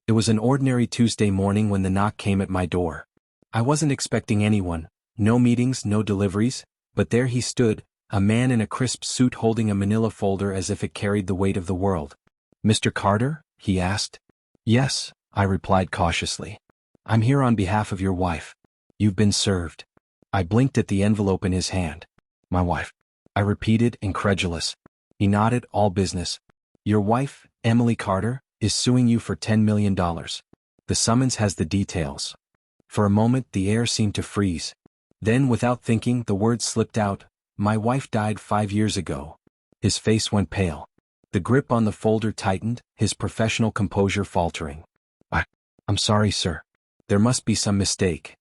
It was an ordinary Tuesday morning when the knock came at my door. I wasn't expecting anyone, no meetings, no deliveries, but there he stood, a man in a crisp suit holding a manila folder as if it carried the weight of the world. "Mr. Carter?" he asked. "Yes," I replied cautiously. "I'm here on behalf of your wife. You've been served." I blinked at the envelope in his hand. "My wife?" I repeated, incredulous. He nodded, "All business. Your wife, Emily Carter, is suing you for $10 million. The summons has the details." For a moment the air seemed to freeze. Then, without thinking, the words slipped out, "My wife died 5 years ago." His face went pale. The grip on the folder tightened, his professional composure faltering. I'm sorry, sir. There must be some mistake."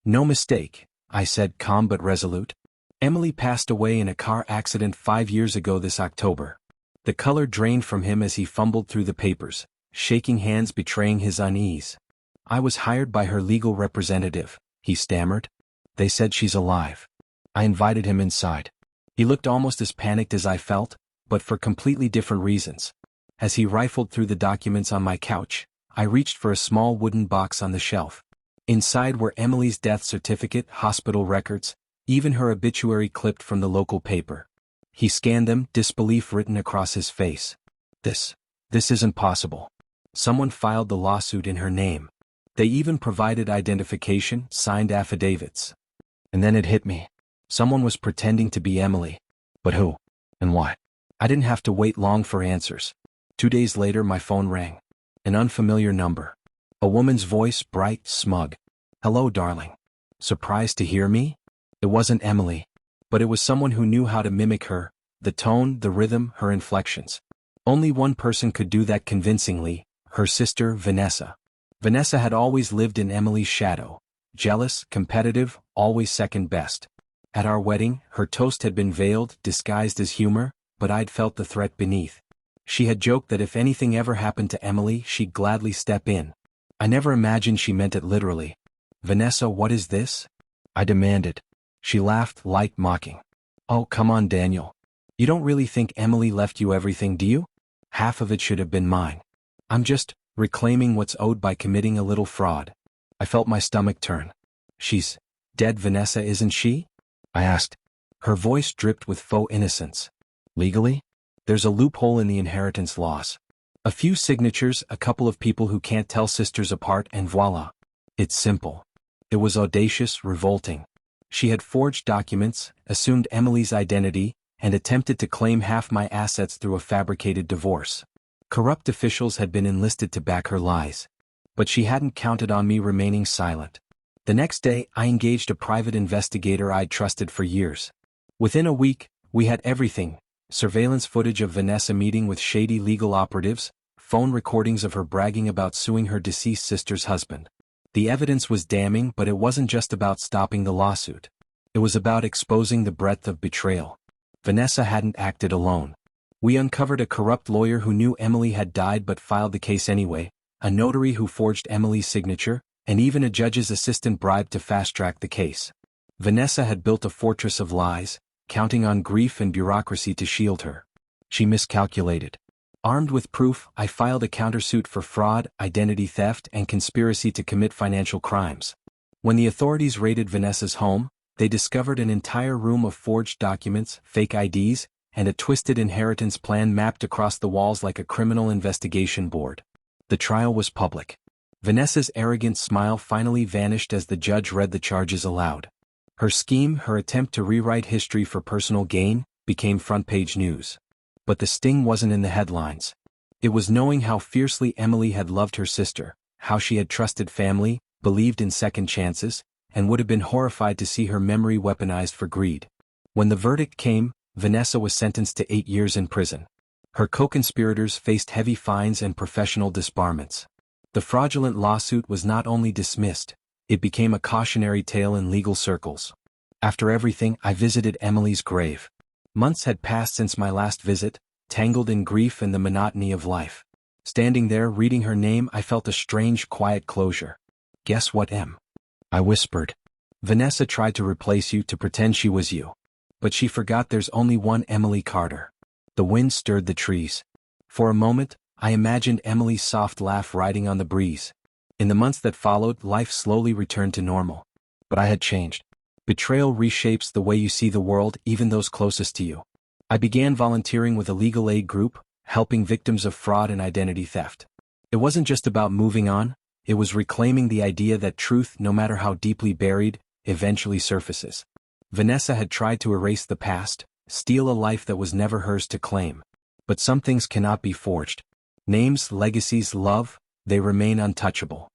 "No mistake," I said, calm but resolute. "Emily passed away in a car accident 5 years ago this October." The color drained from him as he fumbled through the papers, shaking hands betraying his unease. "I was hired by her legal representative," he stammered. "They said she's alive." I invited him inside. He looked almost as panicked as I felt, but for completely different reasons. As he rifled through the documents on my couch, I reached for a small wooden box on the shelf. Inside were Emily's death certificate, hospital records, even her obituary clipped from the local paper. He scanned them, disbelief written across his face. This isn't possible. Someone filed the lawsuit in her name. They even provided identification, signed affidavits. And then it hit me. Someone was pretending to be Emily. But who? And why? I didn't have to wait long for answers. 2 days later my phone rang. An unfamiliar number. A woman's voice, bright, smug. "Hello, darling. Surprised to hear me?" It wasn't Emily. But it was someone who knew how to mimic her, the tone, the rhythm, her inflections. Only one person could do that convincingly, her sister, Vanessa. Vanessa had always lived in Emily's shadow. Jealous, competitive, always second best. At our wedding, her toast had been veiled, disguised as humor, but I'd felt the threat beneath. She had joked that if anything ever happened to Emily, she'd gladly step in. I never imagined she meant it literally. "Vanessa, what is this?" I demanded. She laughed, light, mocking. "Oh, come on, Daniel. You don't really think Emily left you everything, do you? Half of it should have been mine. I'm just reclaiming what's owed by committing a little fraud." I felt my stomach turn. "She's dead, Vanessa, isn't she?" I asked. Her voice dripped with faux innocence. "Legally? There's a loophole in the inheritance laws. A few signatures, a couple of people who can't tell sisters apart, and voila. It's simple." It was audacious, revolting. She had forged documents, assumed Emily's identity, and attempted to claim half my assets through a fabricated divorce. Corrupt officials had been enlisted to back her lies. But she hadn't counted on me remaining silent. The next day, I engaged a private investigator I'd trusted for years. Within a week, we had everything: surveillance footage of Vanessa meeting with shady legal operatives, phone recordings of her bragging about suing her deceased sister's husband. The evidence was damning, but it wasn't just about stopping the lawsuit. It was about exposing the breadth of betrayal. Vanessa hadn't acted alone. We uncovered a corrupt lawyer who knew Emily had died but filed the case anyway, a notary who forged Emily's signature, and even a judge's assistant bribed to fast-track the case. Vanessa had built a fortress of lies, counting on grief and bureaucracy to shield her. She miscalculated. Armed with proof, I filed a countersuit for fraud, identity theft, and conspiracy to commit financial crimes. When the authorities raided Vanessa's home, they discovered an entire room of forged documents, fake IDs, and a twisted inheritance plan mapped across the walls like a criminal investigation board. The trial was public. Vanessa's arrogant smile finally vanished as the judge read the charges aloud. Her scheme, her attempt to rewrite history for personal gain, became front-page news. But the sting wasn't in the headlines. It was knowing how fiercely Emily had loved her sister, how she had trusted family, believed in second chances, and would have been horrified to see her memory weaponized for greed. When the verdict came, Vanessa was sentenced to 8 years in prison. Her co-conspirators faced heavy fines and professional disbarments. The fraudulent lawsuit was not only dismissed, it became a cautionary tale in legal circles. After everything, I visited Emily's grave. Months had passed since my last visit, tangled in grief and the monotony of life. Standing there reading her name, I felt a strange, quiet closure. "Guess what, Em?" I whispered. "Vanessa tried to replace you, to pretend she was you. But she forgot there's only one Emily Carter." The wind stirred the trees. For a moment, I imagined Emily's soft laugh riding on the breeze. In the months that followed, life slowly returned to normal. But I had changed. Betrayal reshapes the way you see the world, even those closest to you. I began volunteering with a legal aid group, helping victims of fraud and identity theft. It wasn't just about moving on, it was reclaiming the idea that truth, no matter how deeply buried, eventually surfaces. Vanessa had tried to erase the past, steal a life that was never hers to claim. But some things cannot be forged. Names, legacies, love, they remain untouchable.